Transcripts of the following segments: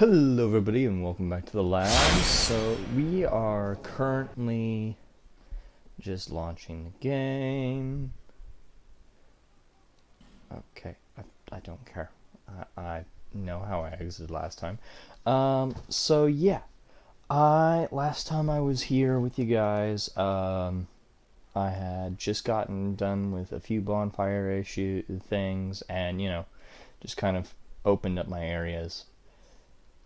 Hello everybody and welcome back to the lab. So we are currently just launching the game. Okay, I don't care. I know how I exited last time. So yeah, last time I was here with you guys, I had just gotten done with a few bonfire issue things and, just kind of opened up my areas.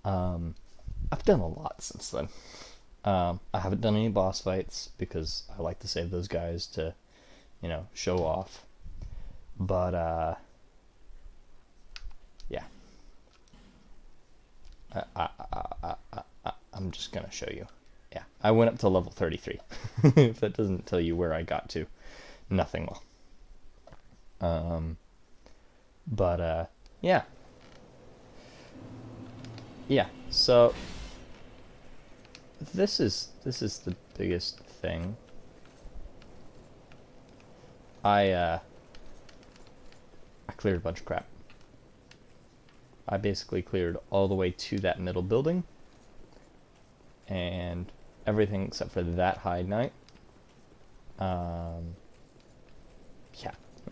I've done a lot since then. I haven't done any boss fights because I like to save those guys to, show off. But, yeah. I'm just going to show you. Yeah, I went up to level 33. If that doesn't tell you where I got to, nothing will. Yeah. Yeah, so this is the biggest thing. I cleared a bunch of crap. I basically cleared all the way to that middle building and everything except for that high knight. Yeah,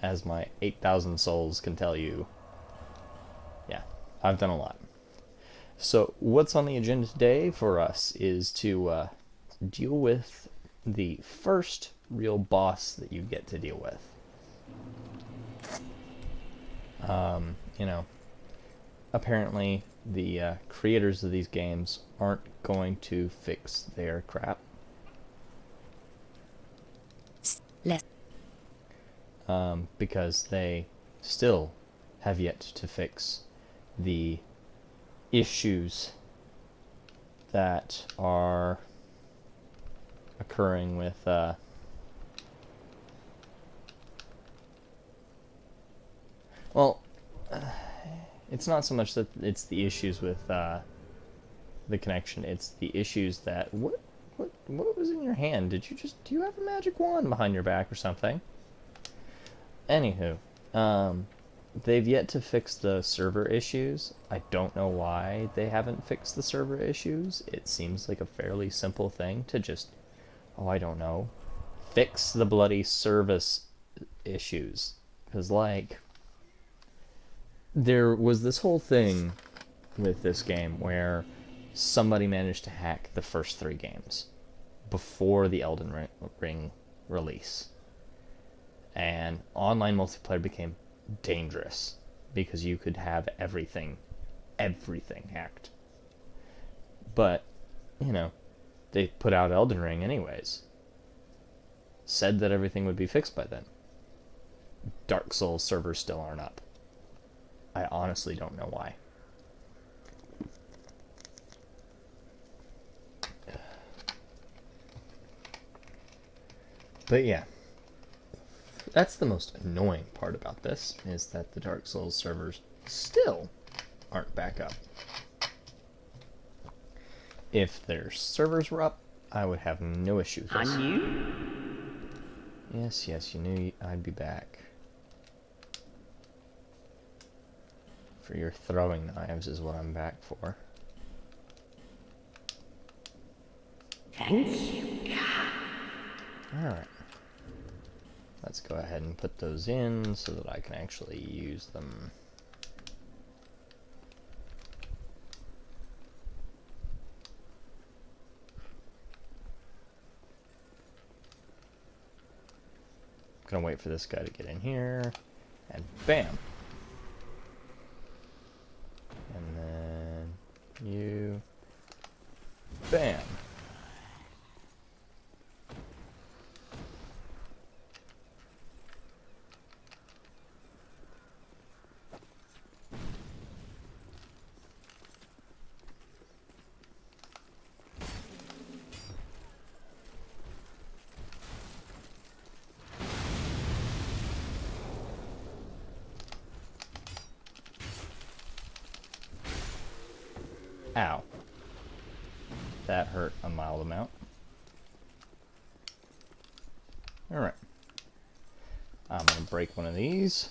as my 8,000 souls can tell you, yeah, I've done a lot. So what's on the agenda today for us is to deal with the first real boss that you get to deal with. You know, apparently the creators of these games aren't going to fix their crap. Because they still have yet to fix the issues that are occurring with it's not so much that it's the issues with the connection, it's the issues that what was in your hand? Do you have a magic wand behind your back or something? Anywho, they've yet to fix the server issues. I don't know why they haven't fixed the server issues. It seems like a fairly simple thing to just, oh, I don't know, fix the bloody service issues. Because, like, there was this whole thing with this game where somebody managed to hack the first 3 games before the Elden Ring release. And online multiplayer became dangerous because you could have everything hacked. But, they put out Elden Ring anyways. Said that everything would be fixed by then. Darksouls servers still aren't up. I honestly don't know why. But yeah, that's the most annoying part about this, is that the Dark Souls servers still aren't back up. If their servers were up, I would have no issue with this. I knew? Yes, you knew I'd be back. For your throwing knives is what I'm back for. Thank you. Alright. Let's go ahead and put those in so that I can actually use them. I'm gonna wait for this guy to get in here, and bam! And then you, bam! Ow. That hurt a mild amount. Alright. I'm going to break one of these.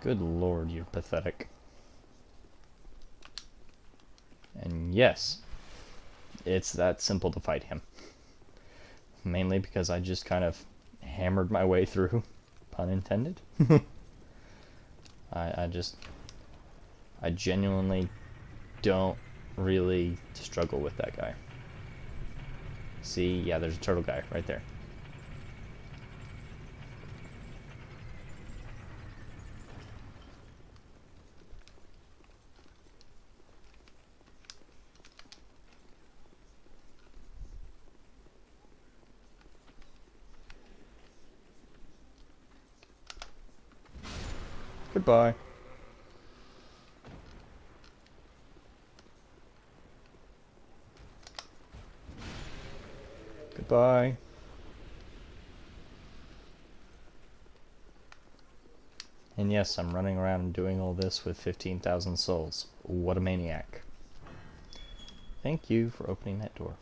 Good lord, you're pathetic. And yes, it's that simple to fight him. Mainly because I just kind of hammered my way through, pun intended. I genuinely don't really struggle with that guy. See, yeah, there's a turtle guy right there. Goodbye. Goodbye. And yes, I'm running around and doing all this with 15,000 souls. What a maniac. Thank you for opening that door.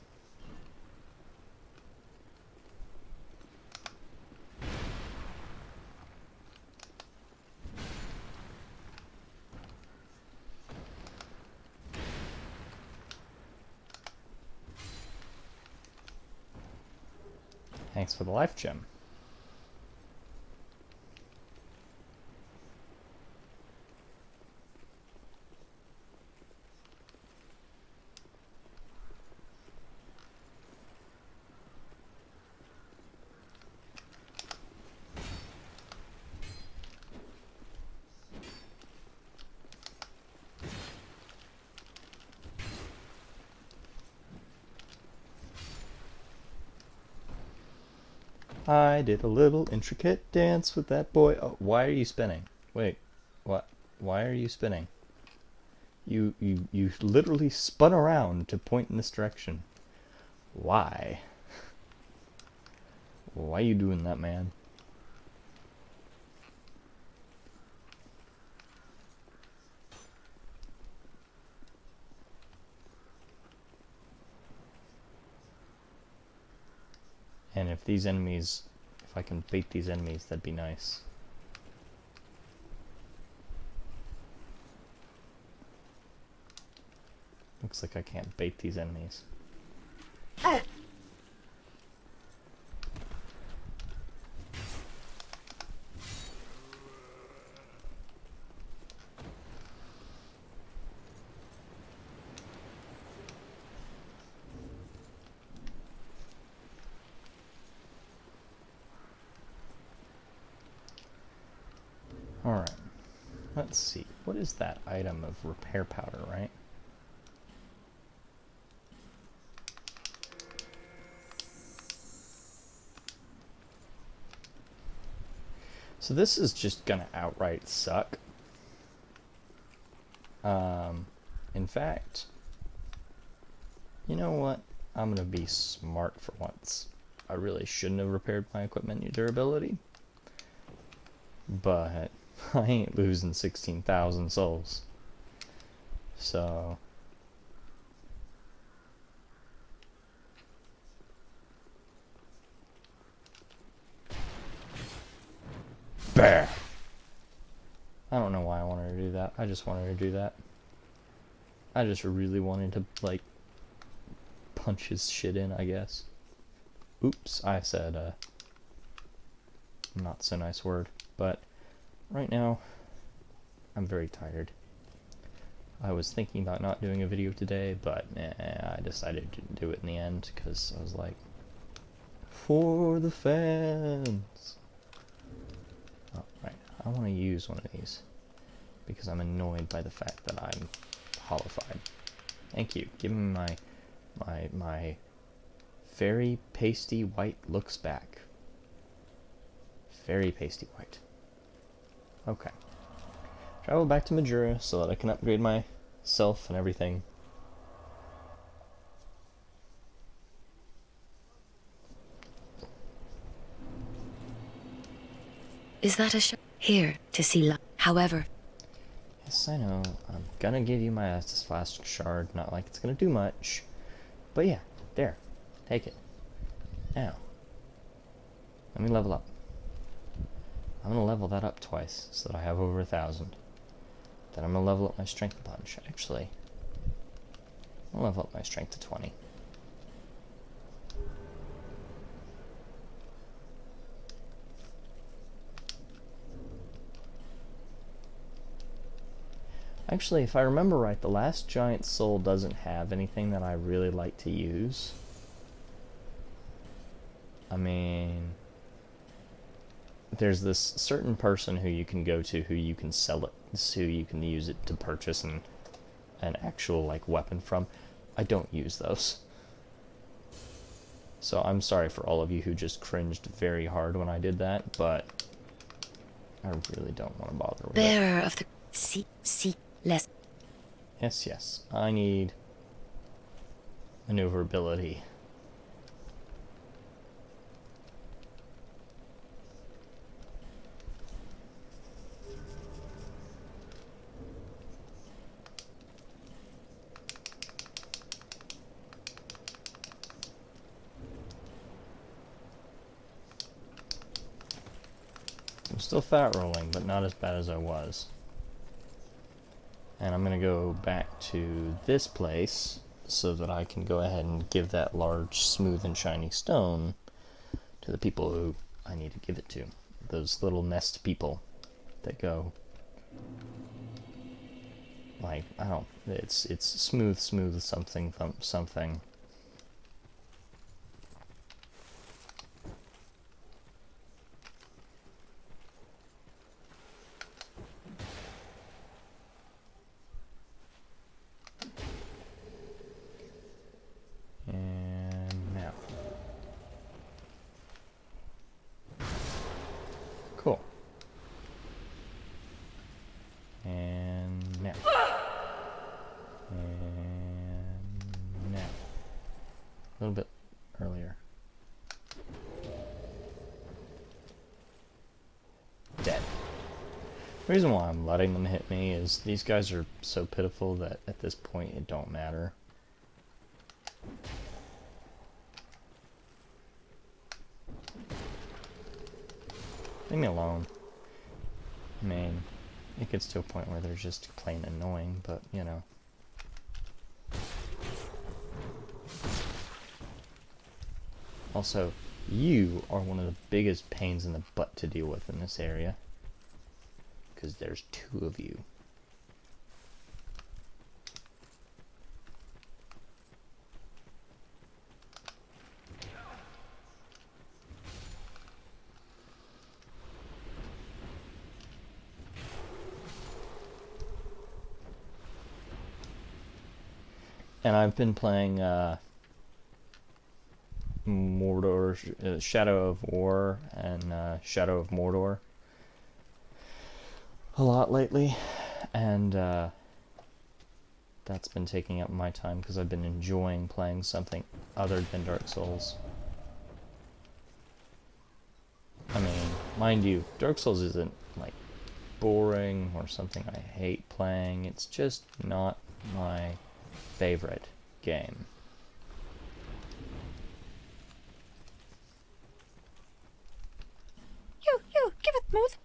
Thanks for the life gem. I did a little intricate dance with that boy. Oh, why are you spinning? Wait, what? Why are you spinning? You literally spun around to point in this direction. Why? Why are you doing that, man? And if these enemies, if I can bait these enemies, that'd be nice. Looks like I can't bait these enemies. Alright, let's see. What is that item of repair powder, right? So this is just gonna outright suck. In fact, you know what? I'm gonna be smart for once. I really shouldn't have repaired my equipment durability, but I ain't losing 16,000 souls. So Bear. I don't know why I wanted to do that. I just wanted to do that. I just really wanted to, like, punch his shit in, I guess. Oops, I said a not so nice word. But right now, I'm very tired. I was thinking about not doing a video today, but I decided to do it in the end because I was like, for the fans. Oh, right. I want to use one of these because I'm annoyed by the fact that I'm hollowified. Thank you. Give me my very pasty white looks back. Very pasty white. Okay. Travel back to Majura so that I can upgrade myself and everything. Is that a here to see light? However, Yes, I know. I'm gonna give you my Estus Flask shard. Not like it's gonna do much. But yeah, there. Take it. Now. Let me level up. I'm gonna level that up twice so that I have over 1,000. Then I'm gonna level up my strength a bunch. Actually, I'll level up my strength to 20. Actually, if I remember right, the last giant soul doesn't have anything that I really like to use. I mean, there's this certain person who you can go to who you can sell it, so you can use it to purchase an actual like weapon from. I don't use those. So I'm sorry for all of you who just cringed very hard when I did that, but I really don't want to bother with it. Bearer of the see less. Yes, yes. I need maneuverability. I'm still fat rolling, but not as bad as I was. And I'm going to go back to this place so that I can go ahead and give that large, smooth, and shiny stone to the people who I need to give it to. Those little nest people that go, like, I don't, it's smooth, something, something. And now. Cool. And now. And now. A little bit earlier. Dead. The reason why I'm letting them hit me is these guys are so pitiful that at this point it don't matter. Leave me alone. I mean, it gets to a point where they're just plain annoying, but, you know. Also, you are one of the biggest pains in the butt to deal with in this area. Because there's 2 of you. And I've been playing Mordor, Shadow of War and Shadow of Mordor a lot lately, and that's been taking up my time because I've been enjoying playing something other than Dark Souls. I mean, mind you, Dark Souls isn't like boring or something I hate playing, it's just not my favorite game. You, give it smooth.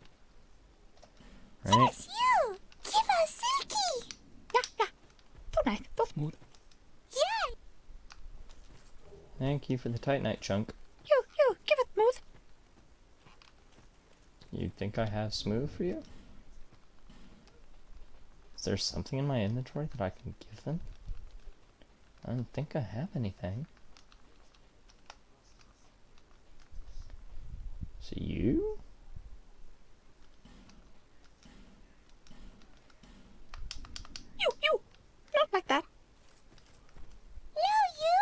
Right? Yes, you! Give us silky! Yeah. So nice, so smooth. Yeah! Thank you for the Titanite chunk. You, give it smooth. You think I have smooth for you? Is there something in my inventory that I can give them? I don't think I have anything. So you? You! Not like that. No, you!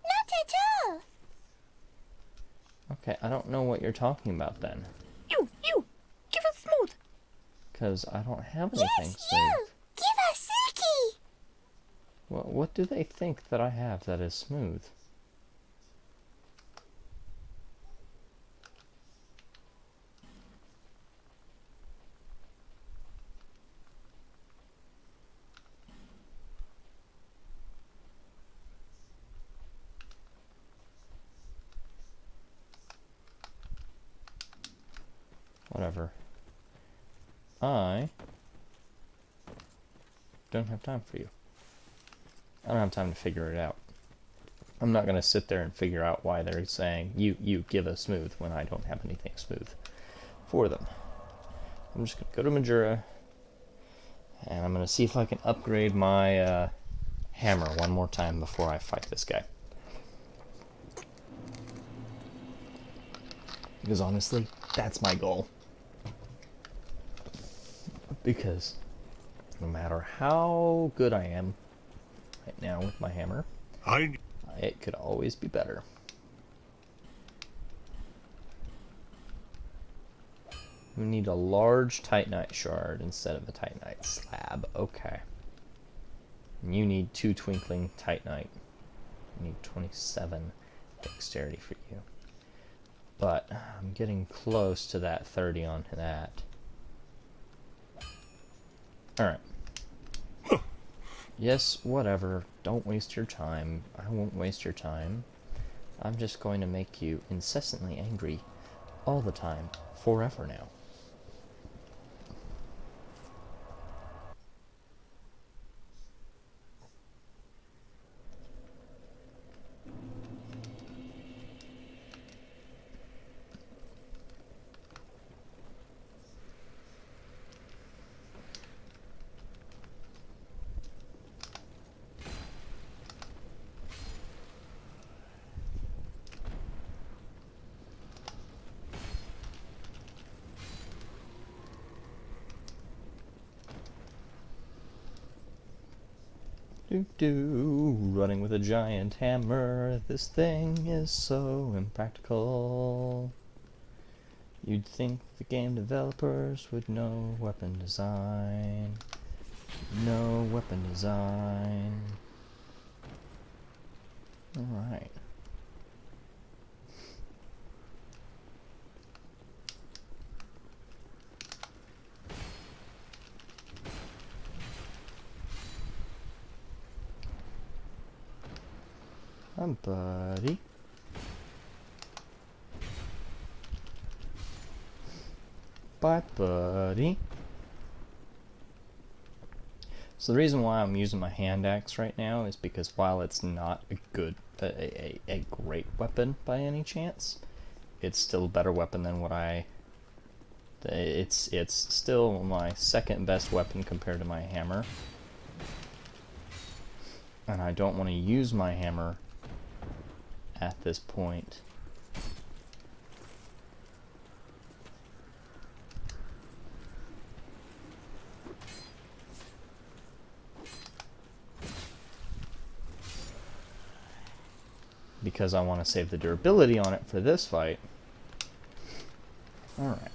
Not at all! Okay, I don't know what you're talking about then. You! Give it smooth. Because I don't have anything Yes, smooth. you! Give us silky! What do they think that I have that is smooth? Whatever. I don't have time for you. I don't have time to figure it out. I'm not going to sit there and figure out why they're saying, you give us smooth, when I don't have anything smooth for them. I'm just going to go to Majura, and I'm going to see if I can upgrade my hammer one more time before I fight this guy. Because honestly, that's my goal. Because no matter how good I am right now with my hammer, it could always be better. We need a large titanite shard instead of a titanite slab. Okay. And you need 2 twinkling titanite. You need 27 dexterity for you. But I'm getting close to that 30 on that. Alright. Yes, whatever. Don't waste your time. I won't waste your time. I'm just going to make you incessantly angry all the time, forever now. Running with a giant hammer, this thing is so impractical. You'd think the game developers would know weapon design. No weapon design. Alright. Buddy. Bye, buddy. So the reason why I'm using my hand axe right now is because while it's not a good, a great weapon by any chance, it's still a better weapon than what it's still my second best weapon compared to my hammer. And I don't want to use my hammer at this point. Because I want to save the durability on it for this fight. Alright.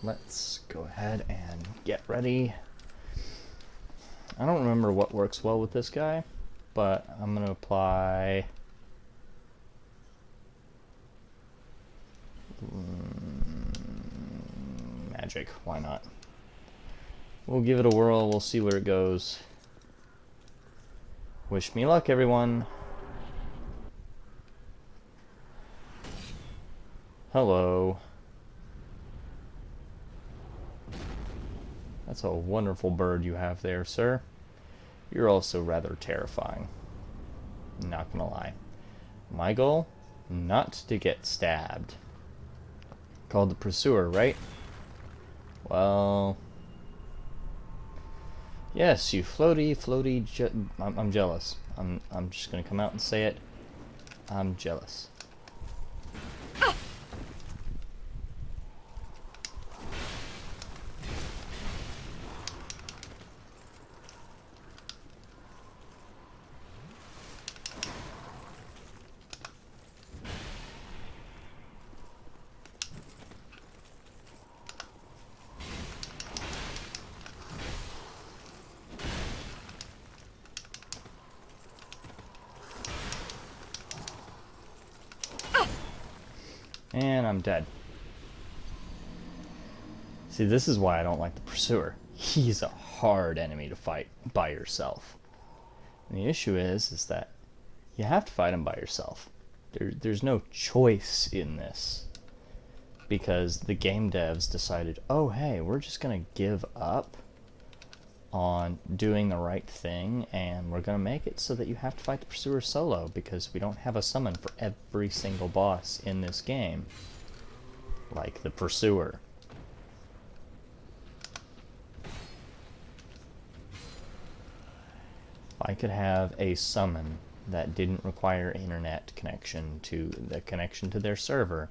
Let's go ahead and get ready. I don't remember what works well with this guy, but I'm going to apply magic. Why not? We'll give it a whirl. We'll see where it goes. Wish me luck, everyone. Hello. That's a wonderful bird you have there, sir. You're also rather terrifying. Not gonna lie. My goal? Not to get stabbed. Called the Pursuer, right? Well... yes, you floaty, I'm jealous. I'm just gonna come out and say it. I'm jealous. And I'm dead. See, this is why I don't like the Pursuer. He's a hard enemy to fight by yourself. And the issue is that you have to fight him by yourself. There's no choice in this. because the game devs decided, oh hey, we're just gonna give up on doing the right thing, and we're gonna make it so that you have to fight the Pursuer solo, because we don't have a summon for every single boss in this game, like the Pursuer. If I could have a summon that didn't require internet connection to the connection to their server,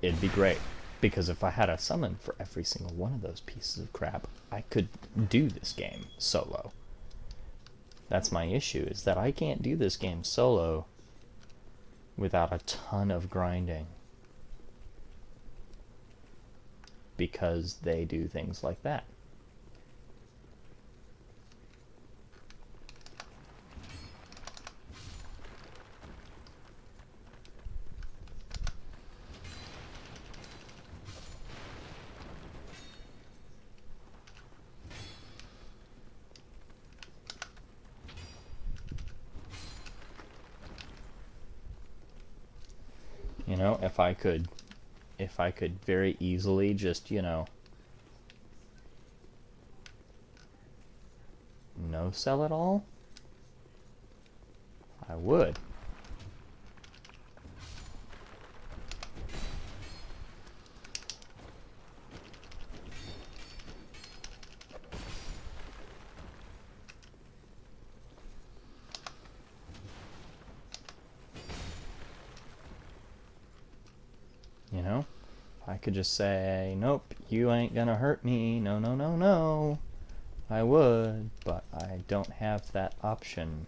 it'd be great. Because if I had a summon for every single one of those pieces of crap, I could do this game solo. That's my issue, is that I can't do this game solo without a ton of grinding. Because they do things like that. You know, if I could very easily just, you know, no sell it all, I would. You know, if I could just say, nope, you ain't gonna hurt me, no, no, no, no, I would, but I don't have that option,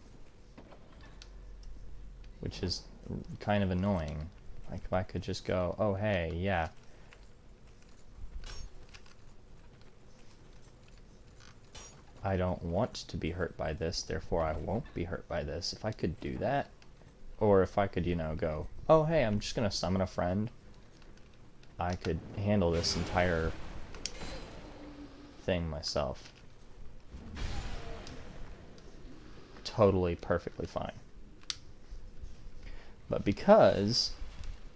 which is kind of annoying. Like, if I could just go, oh, hey, yeah, I don't want to be hurt by this, therefore I won't be hurt by this. If I could do that, or if I could, you know, go, oh, hey, I'm just gonna summon a friend, I could handle this entire thing myself. Totally, perfectly fine. But because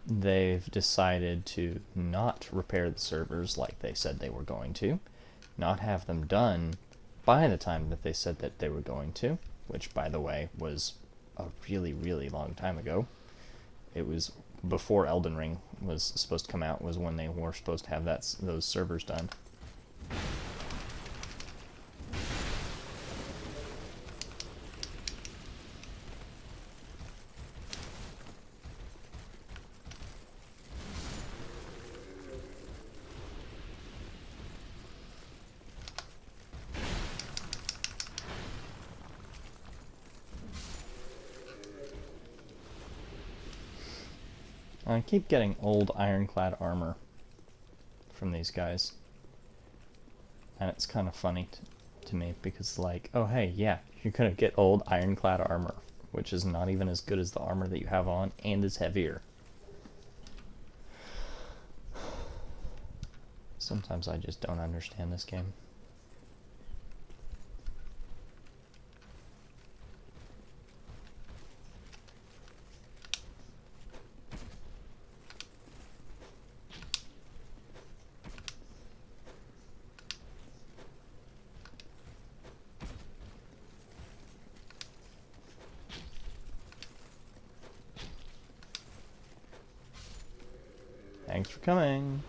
they've decided to not repair the servers like they said they were going to, not have them done by the time that they said that they were going to, which, by the way, was a really, really long time ago. It was before Elden Ring was supposed to come out, was when they were supposed to have those servers done. I keep getting old ironclad armor from these guys. And it's kind of funny to me, because, like, oh hey, yeah, you're gonna get old ironclad armor, which is not even as good as the armor that you have on, and is heavier. Sometimes I just don't understand this game. Thanks for coming.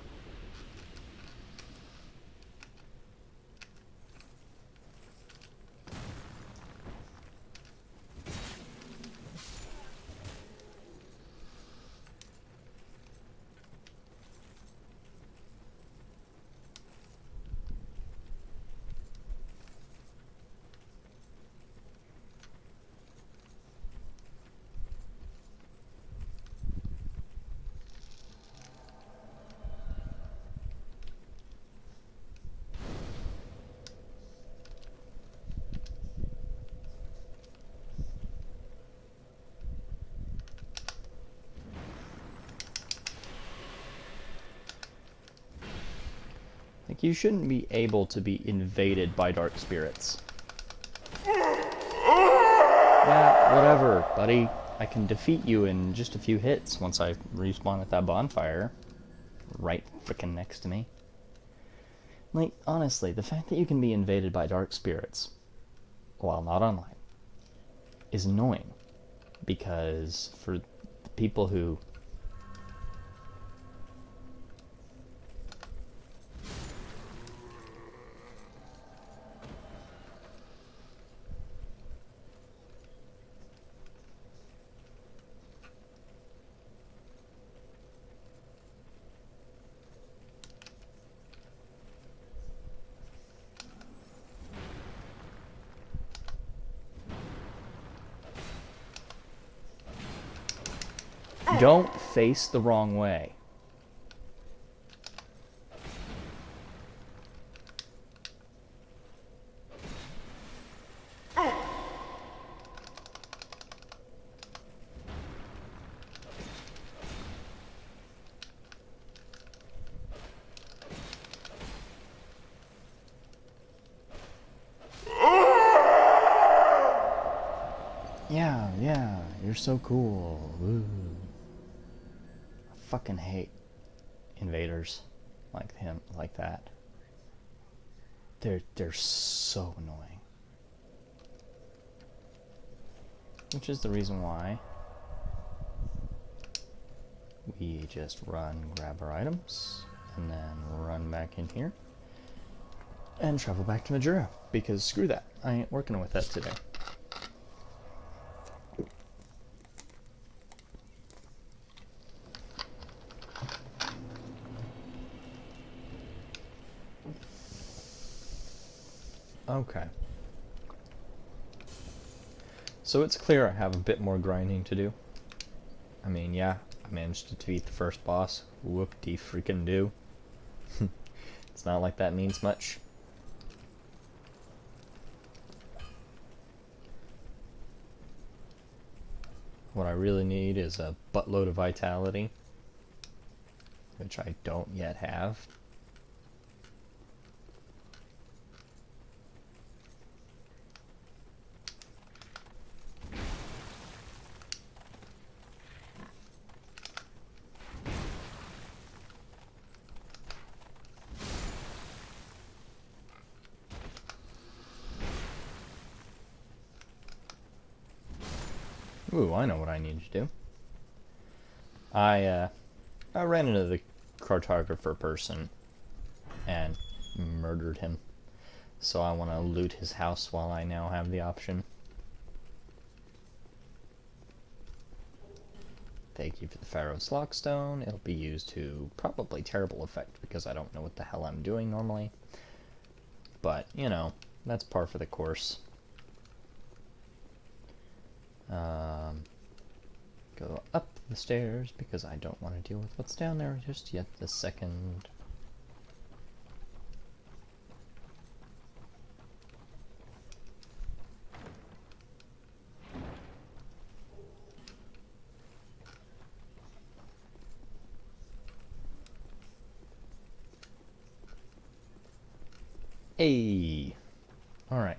You shouldn't be able to be invaded by dark spirits. Whatever, buddy. I can defeat you in just a few hits once I respawn at that bonfire. Right frickin' next to me. Like, honestly, the fact that you can be invaded by dark spirits while not online is annoying. Because for the people who... Don't face the wrong way. Yeah, you're so cool. Woo. I fucking hate invaders like him, like that. They're so annoying. Which is the reason why we just run, grab our items, and then run back in here and travel back to Majura, because screw that. I ain't working with that today. Okay. So it's clear I have a bit more grinding to do. I mean, yeah, I managed to defeat the first boss. Whoop-de-freaking-do. It's not like that means much. What I really need is a buttload of vitality, which I don't yet have. Ooh, I know what I need to do. I ran into the cartographer person and murdered him. So I want to loot his house while I now have the option. Thank you for the Pharaoh's Lockstone. It'll be used to probably terrible effect because I don't know what the hell I'm doing normally. But, you know, that's par for the course. Go up the stairs because I don't want to deal with what's down there just yet this second. Hey! Alright.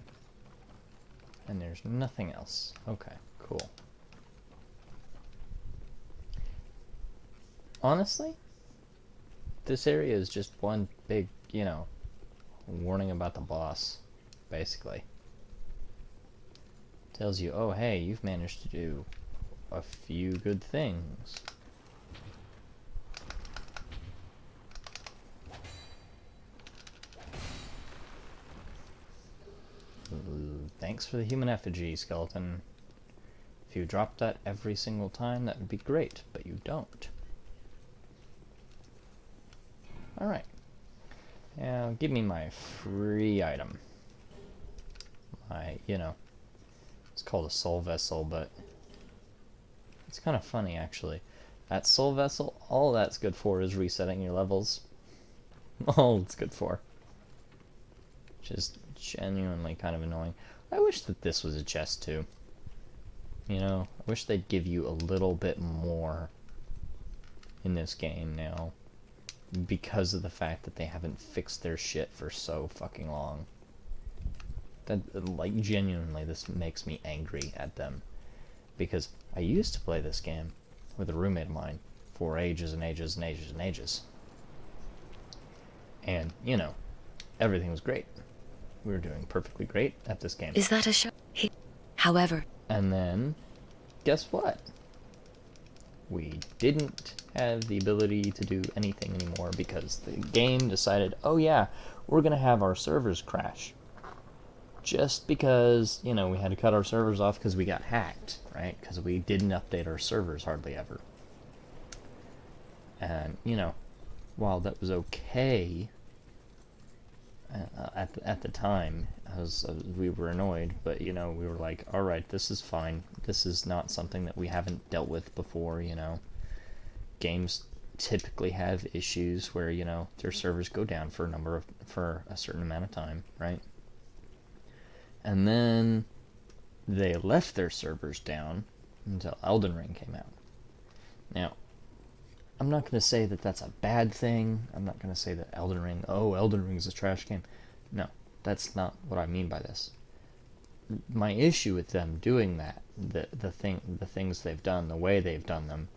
And there's nothing else. Okay, cool. Honestly, this area is just one big, you know, warning about the boss, basically. Tells you, oh hey, you've managed to do a few good things. Thanks for the human effigy, skeleton. If you dropped that every single time, that would be great, but you don't. Alright. Now, give me my free item. You know, it's called a soul vessel, but it's kind of funny, actually. That soul vessel, all that's good for is resetting your levels. All it's good for. Which is genuinely kind of annoying. I wish that this was a chest, too. You know, I wish they'd give you a little bit more in this game now. Because of the fact that they haven't fixed their shit for so fucking long. That, like, genuinely, this makes me angry at them. because I used to play this game with a roommate of mine for ages and ages and ages and ages. And, you know, everything was great. We were doing perfectly great at this game. Is that a show? However. And then, guess what? We didn't have the ability to do anything anymore because the game decided, oh yeah, we're going to have our servers crash. Just because, you know, we had to cut our servers off because we got hacked, right? Because we didn't update our servers hardly ever. And, you know, while that was okay at the time, we were annoyed, but, you know, we were like, alright, this is fine. This is not something that we haven't dealt with before, you know. Games typically have issues where, you know, their servers go down for a certain amount of time, right? And then they left their servers down until Elden Ring came out. Now, I'm not going to say that that's a bad thing. I'm not going to say that Elden Ring is a trash game. No, that's not what I mean by this. My issue with them doing that, the things they've done, the way they've done them,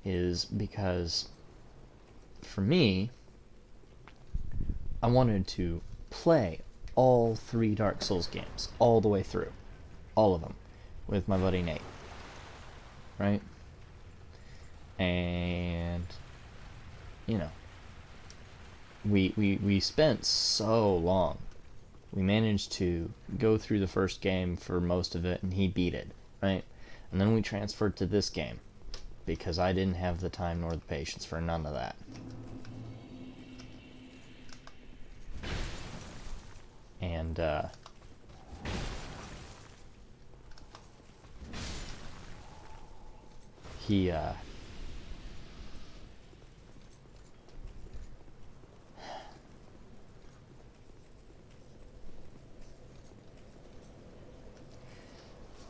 is because, for me, I wanted to play all 3 Dark Souls games, all the way through. All of them. With my buddy Nate. Right? And, you know, we spent so long. We managed to go through the first game for most of it, and he beat it, right? And then we transferred to this game, because I didn't have the time nor the patience for none of that. And, he,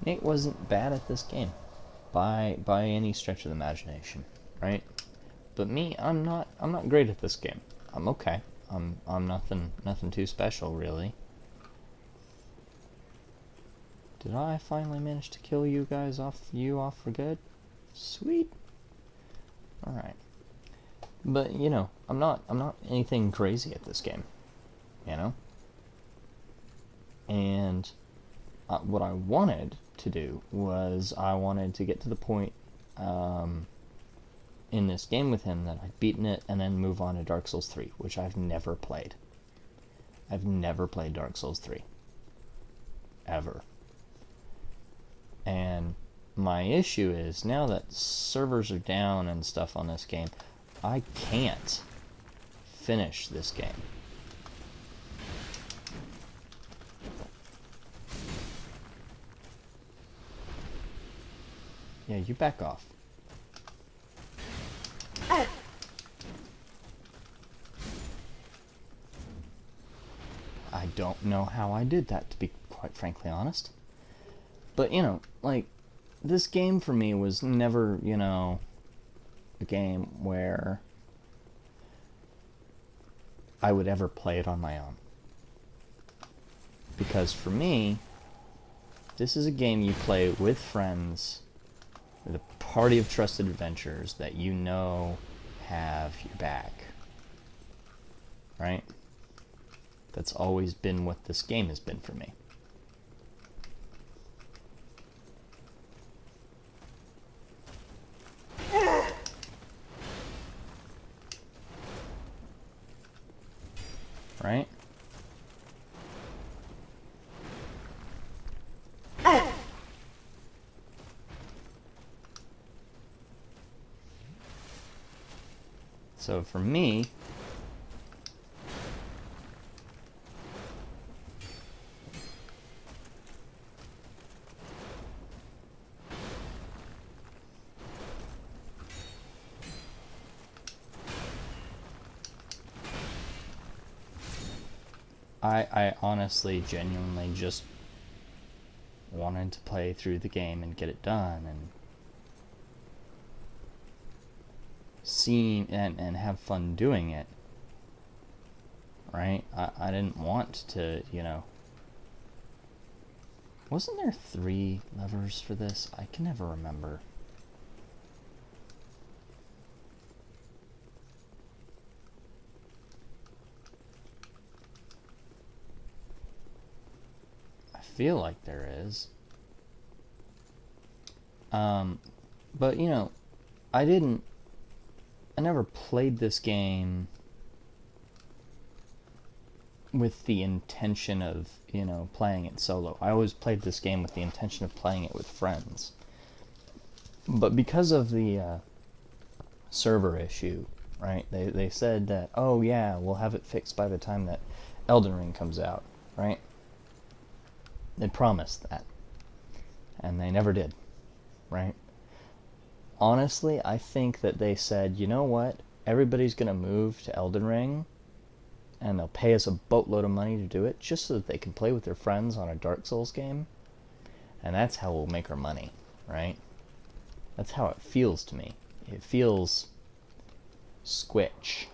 Nate wasn't bad at this game, by any stretch of the imagination, right? But me, I'm not great at this game. I'm okay. I'm nothing too special, really. Did I finally manage to kill you guys off for good? Sweet. All right. But, you know, I'm not anything crazy at this game, you know? And what I wanted to do was I wanted to get to the point in this game with him that I'd beaten it and then move on to Dark Souls 3, which I've never played. I've never played Dark Souls 3. Ever. And my issue is, now that servers are down and stuff on this game, I can't finish this game. Yeah, you back off. I don't know how I did that, to be quite frankly honest. But, you know, like, this game for me was never, you know, a game where I would ever play it on my own. Because for me, this is a game you play with friends, with a party of trusted adventurers that you know have your back. Right? That's always been what this game has been for me. Right? So for me, I honestly, genuinely just wanted to play through the game and get it done and see and have fun doing it. Right? I didn't want to, you know, Wasn't there 3 levers for this? I can never remember. I feel like there is. But you know, I never played this game with the intention of, you know, playing it solo. I always played this game with the intention of playing it with friends. But because of the server issue, right, they said that, oh yeah, we'll have it fixed by the time that Elden Ring comes out, right? They promised that. And they never did, right? Honestly, I think that they said, you know what, everybody's gonna move to Elden Ring, and they'll pay us a boatload of money to do it, just so that they can play with their friends on a Dark Souls game, and that's how we'll make our money, right? That's how it feels to me. It feels squitch.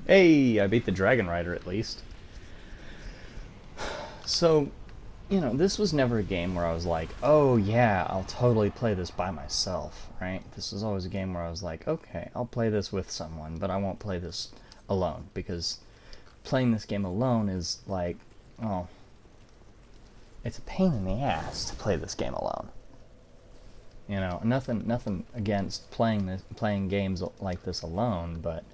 Hey, I beat the Dragon Rider at least. So, you know, this was never a game where I was like, oh yeah, I'll totally play this by myself, right? This was always a game where I was like, okay, I'll play this with someone, but I won't play this alone, because playing this game alone is like, oh, it's a pain in the ass to play this game alone. You know, nothing against playing games like this alone, but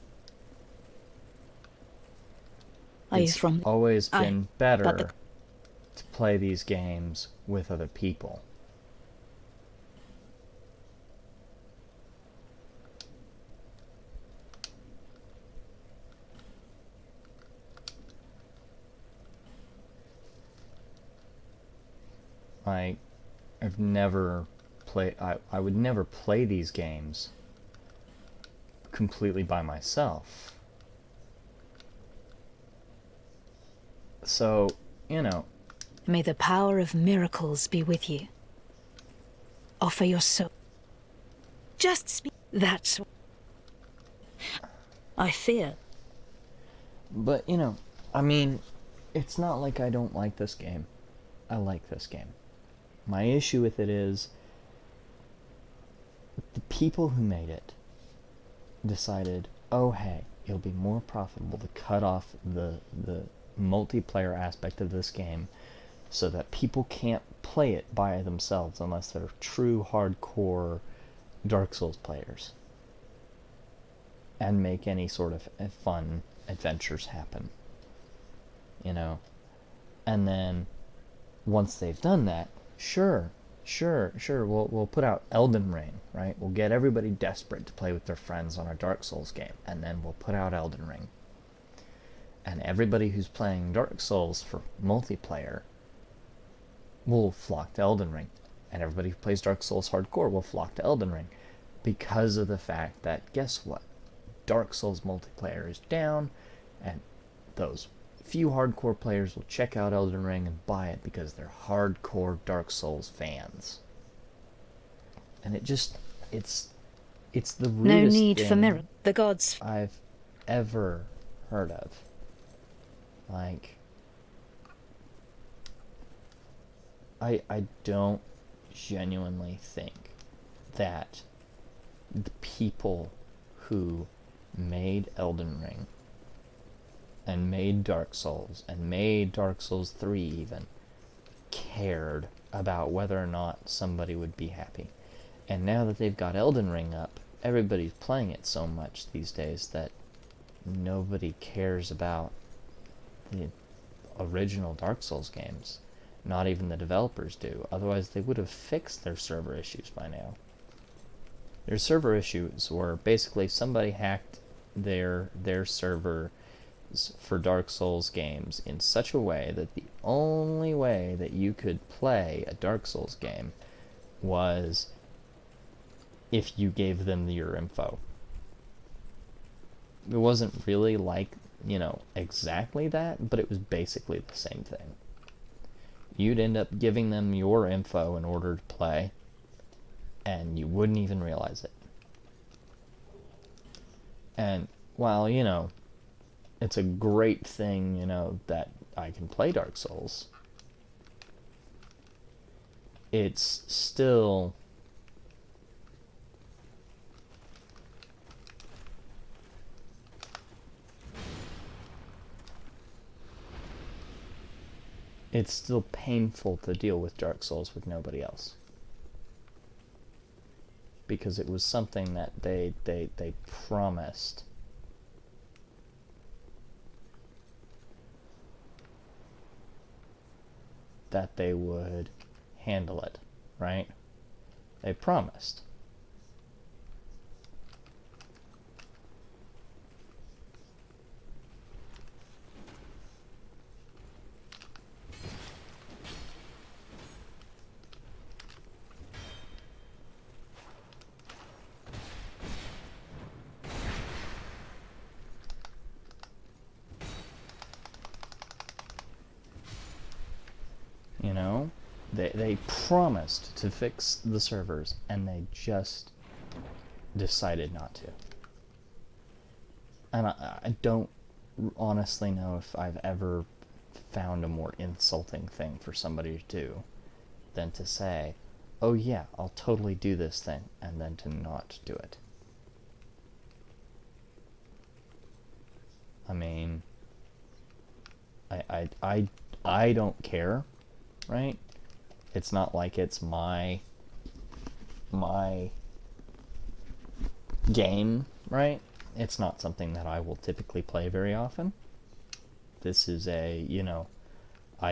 Are you it's from? always been better but to play these games with other people. Like, I've never I would never play these games completely by myself. So, you know, May the power of miracles be with you. Offer your soul. Just speak. That's. I fear. but you know, I mean, it's not like I don't like this game. I like this game. My issue with it is the people who made it decided, oh hey, it'll be more profitable to cut off the multiplayer aspect of this game so that people can't play it by themselves unless they're true hardcore Dark Souls players, and make any sort of fun adventures happen, you know. And then once they've done that, sure, we'll put out Elden Ring, right? We'll get everybody desperate to play with their friends on a Dark Souls game, and then we'll put out Elden Ring. And everybody who's playing Dark Souls for multiplayer will flock to Elden Ring. And everybody who plays Dark Souls hardcore will flock to Elden Ring. Because of the fact that, guess what? Dark Souls multiplayer is down, and those few hardcore players will check out Elden Ring and buy it because they're hardcore Dark Souls fans. And it's It's the No rudest need for thing mirror. The gods. I've ever heard of. Like, I don't genuinely think that the people who made Elden Ring and made Dark Souls and made Dark Souls 3 even cared about whether or not somebody would be happy. And now that they've got Elden Ring up, everybody's playing it so much these days that nobody cares about the original Dark Souls games. Not even the developers do. Otherwise, they would have fixed their server issues by now. Their server issues were basically somebody hacked their server for Dark Souls games in such a way that the only way that you could play a Dark Souls game was if you gave them your info. It wasn't really like, exactly that, but it was basically the same thing. You'd end up giving them your info in order to play, and you wouldn't even realize it. And while, it's a great thing, that I can play Dark Souls, it's still painful to deal with Dark Souls with nobody else. Because it was something that they promised that they would handle it, right? They promised. They promised to fix the servers, and they just decided not to. And I don't honestly know if I've ever found a more insulting thing for somebody to do than to say, oh yeah, I'll totally do this thing, and then to not do it. I mean, I don't care, right? It's not like it's my game, right? It's not something that I will typically play very often. This is I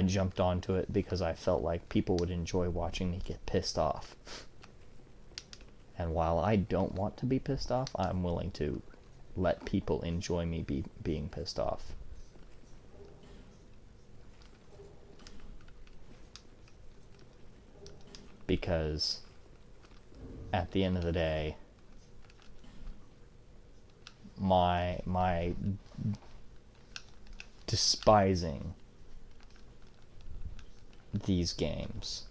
jumped onto it because I felt like people would enjoy watching me get pissed off. And while I don't want to be pissed off, I'm willing to let people enjoy me being pissed off. Because at the end of the day, my despising these games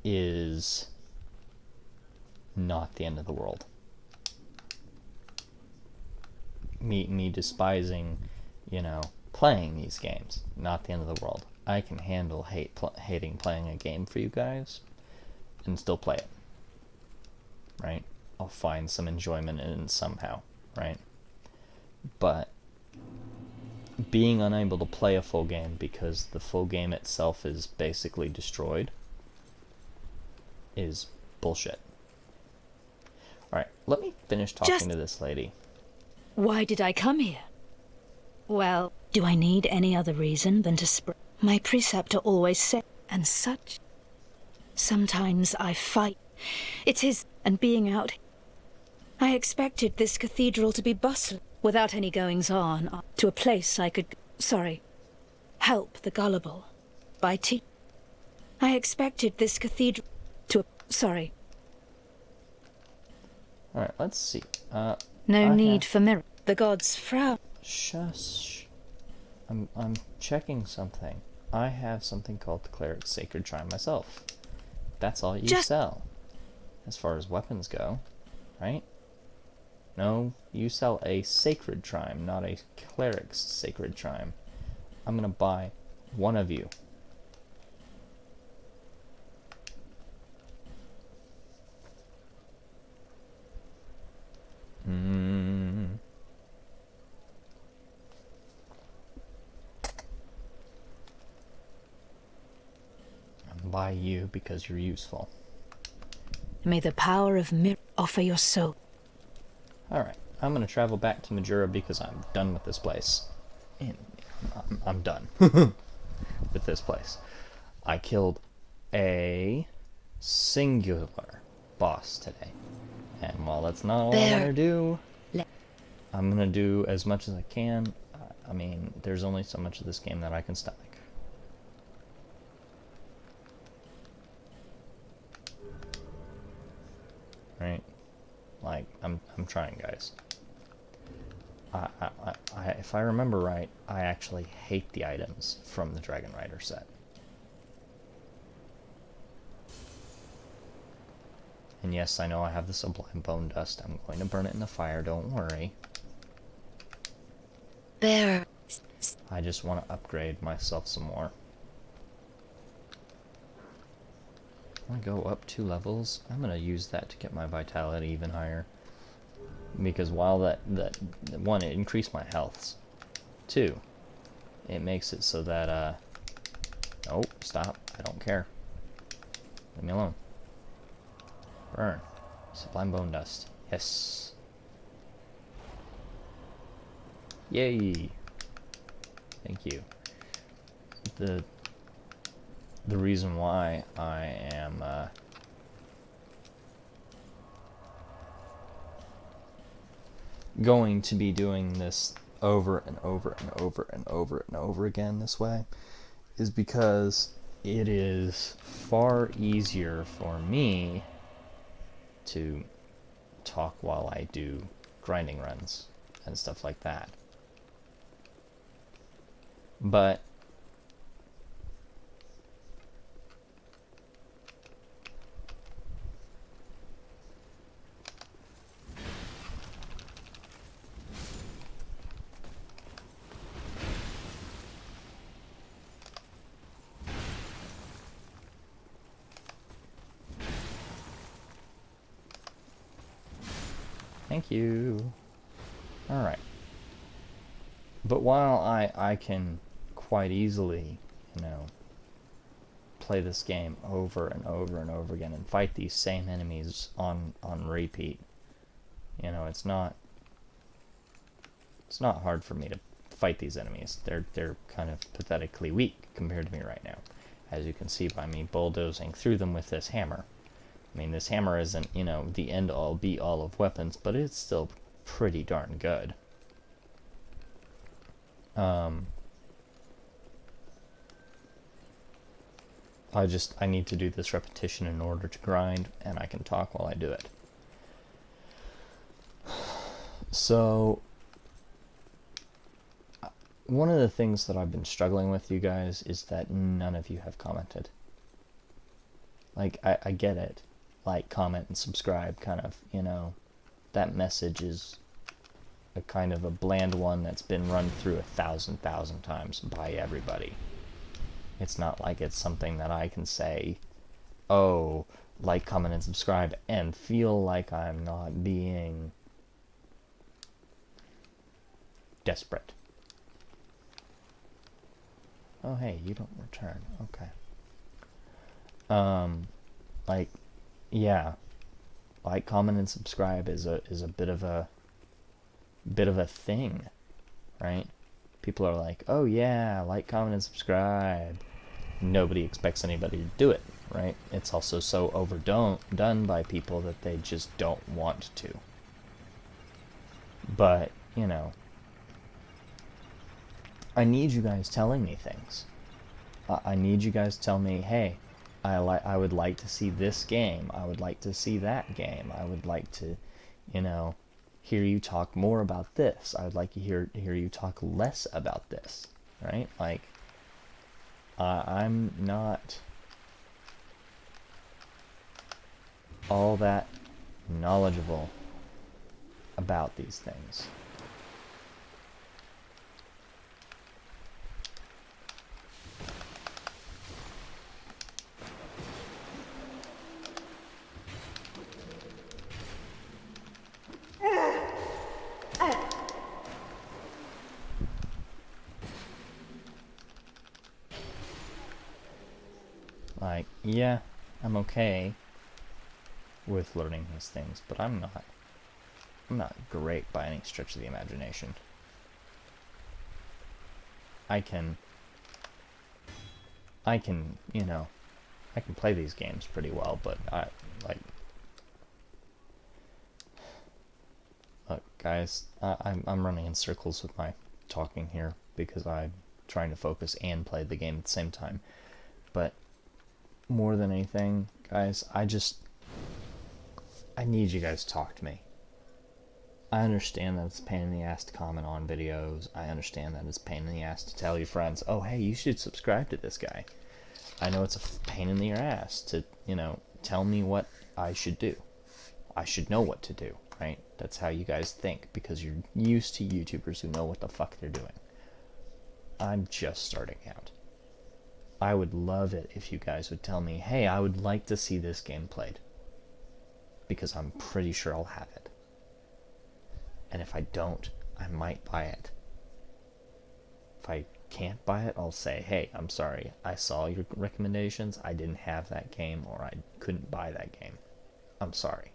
is not the end of the world. Me despising, playing these games, not the end of the world. I can handle hating playing a game for you guys and still play it, right? I'll find some enjoyment in it somehow, right? But being unable to play a full game because the full game itself is basically destroyed is bullshit. Alright, let me finish talking to this lady. Why did I come here? Well, do I need any other reason than to spread? My preceptor always said, and such. Sometimes I fight. It's his, and being out. I expected this cathedral to be bustling, without any goings-on, to a place I could, help the gullible. By I expected this cathedral to, Alright, let's see. No need for mirror. The gods frown. Shush. I'm checking something. I have something called the Cleric's Sacred Shrine myself. That's all you sell. as far as weapons go, right? No, you sell a sacred trime, not a cleric's sacred trime. I'm gonna buy one of you. I'll buy you because you're useful. May the power of mirror offer your soul. Alright, I'm gonna travel back to Majura because I'm done with this place. And I'm done with this place. I killed a singular boss today. And while that's not all I want to do, I'm going to do as much as I can. I mean, there's only so much of this game that I can stomach. Right? Like, I'm trying, guys. If I remember right, I actually hate the items from the Dragon Rider set. And yes, I know I have the Sublime Bone Dust. I'm going to burn it in the fire, don't worry. There. I just want to upgrade myself some more. I want to go up 2 levels. I'm going to use that to get my vitality even higher. Because while that one, it increased my healths. 2, it makes it so that, oh, stop. I don't care. Leave me alone. Burn. Sublime Bone Dust. Yes. Yay. Thank you. The reason why I am going to be doing this over and over and over and over and over again this way is because it is far easier for me to talk while I do grinding runs and stuff like that. But thank you. Alright. But while I can quite easily, you know, play this game over and over and over again and fight these same enemies on repeat, you know, it's not hard for me to fight these enemies. They're kind of pathetically weak compared to me right now, as you can see by me bulldozing through them with this hammer. I mean, this hammer isn't, you know, the end-all be-all of weapons, but it's still pretty darn good. I need to do this repetition in order to grind, and I can talk while I do it. So, one of the things that I've been struggling with, you guys, is that none of you have commented. Like, I get it. Like, comment, and subscribe, kind of, you know, that message is a kind of a bland one that's been run through 1,000 times by everybody. It's not like it's something that I can say, oh, like, comment, and subscribe, and feel like I'm not being desperate. Oh, hey, you don't return. Okay. Like, yeah, like, comment, and subscribe is a bit of a thing, right? People are like, oh yeah, like, comment, and subscribe. Nobody expects anybody to do it, right? It's also so overdone by people that they just don't want to. But, you know, I need you guys telling me things. I need you guys to tell me, hey, I would like to see this game. I would like to see that game. I would like to, you know, hear you talk more about this. I would like to hear you talk less about this, right? Like, I'm not all that knowledgeable about these things. Like, yeah, I'm okay with learning these things, but I'm not great by any stretch of the imagination. I can, you know, I can play these games pretty well, but look, guys, I'm running in circles with my talking here because I'm trying to focus and play the game at the same time. But more than anything, guys, I need you guys to talk to me. I understand that it's a pain in the ass to comment on videos. I understand that it's a pain in the ass to tell your friends, oh, hey, you should subscribe to this guy. I know it's a pain in your ass to, tell me what I should do. I should know what to do, right? That's how you guys think, because you're used to YouTubers who know what the fuck they're doing. I'm just starting out. I would love it if you guys would tell me, hey, I would like to see this game played, because I'm pretty sure I'll have it. And if I don't, I might buy it. If I can't buy it, I'll say, hey, I'm sorry, I saw your recommendations, I didn't have that game, or I couldn't buy that game. I'm sorry.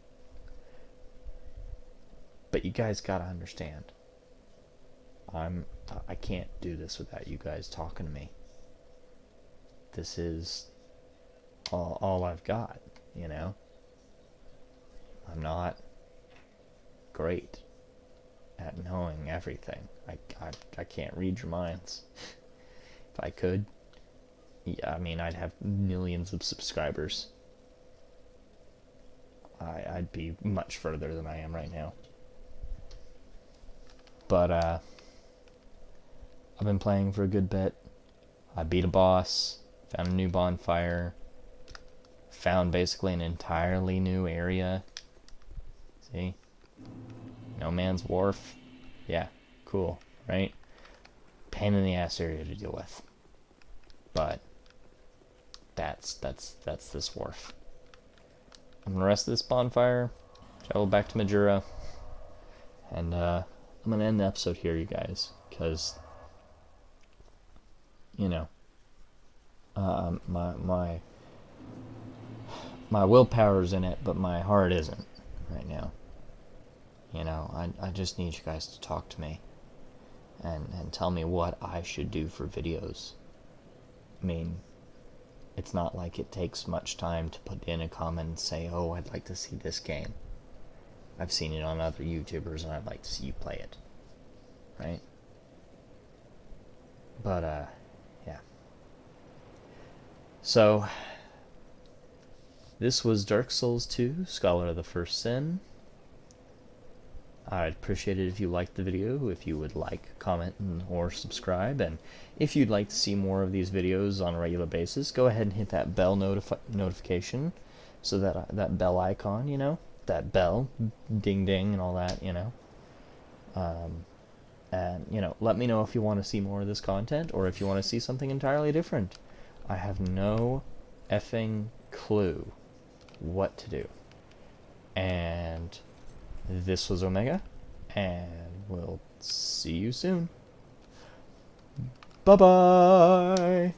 But you guys gotta understand, I can't do this without you guys talking to me. This is all I've got, I'm not great at knowing everything. I can't read your minds. If I could, yeah, I mean, I'd have millions of subscribers. I'd be much further than I am right now. But I've been playing for a good bit. I beat a boss, found a new bonfire, found basically an entirely new area. See? No Man's Wharf. Yeah, cool, right? Pain in the ass area to deal with. But that's this wharf. I'm gonna rest this bonfire, travel back to Majura, and I'm gonna end the episode here, you guys, because my willpower's in it, but my heart isn't right now. I just need you guys to talk to me and tell me what I should do for videos. I mean, it's not like it takes much time to put in a comment and say, oh, I'd like to see this game. I've seen it on other YouTubers and I'd like to see you play it. Right? But, yeah. So, this was Dark Souls 2, Scholar of the First Sin. I'd appreciate it if you liked the video, if you would like, comment, or subscribe, and if you'd like to see more of these videos on a regular basis, go ahead and hit that bell notification, so that bell icon, that bell, ding ding and all that, and, let me know if you want to see more of this content, or if you want to see something entirely different. I have no effing clue what to do. And this was Omega, and we'll see you soon. Bye-bye!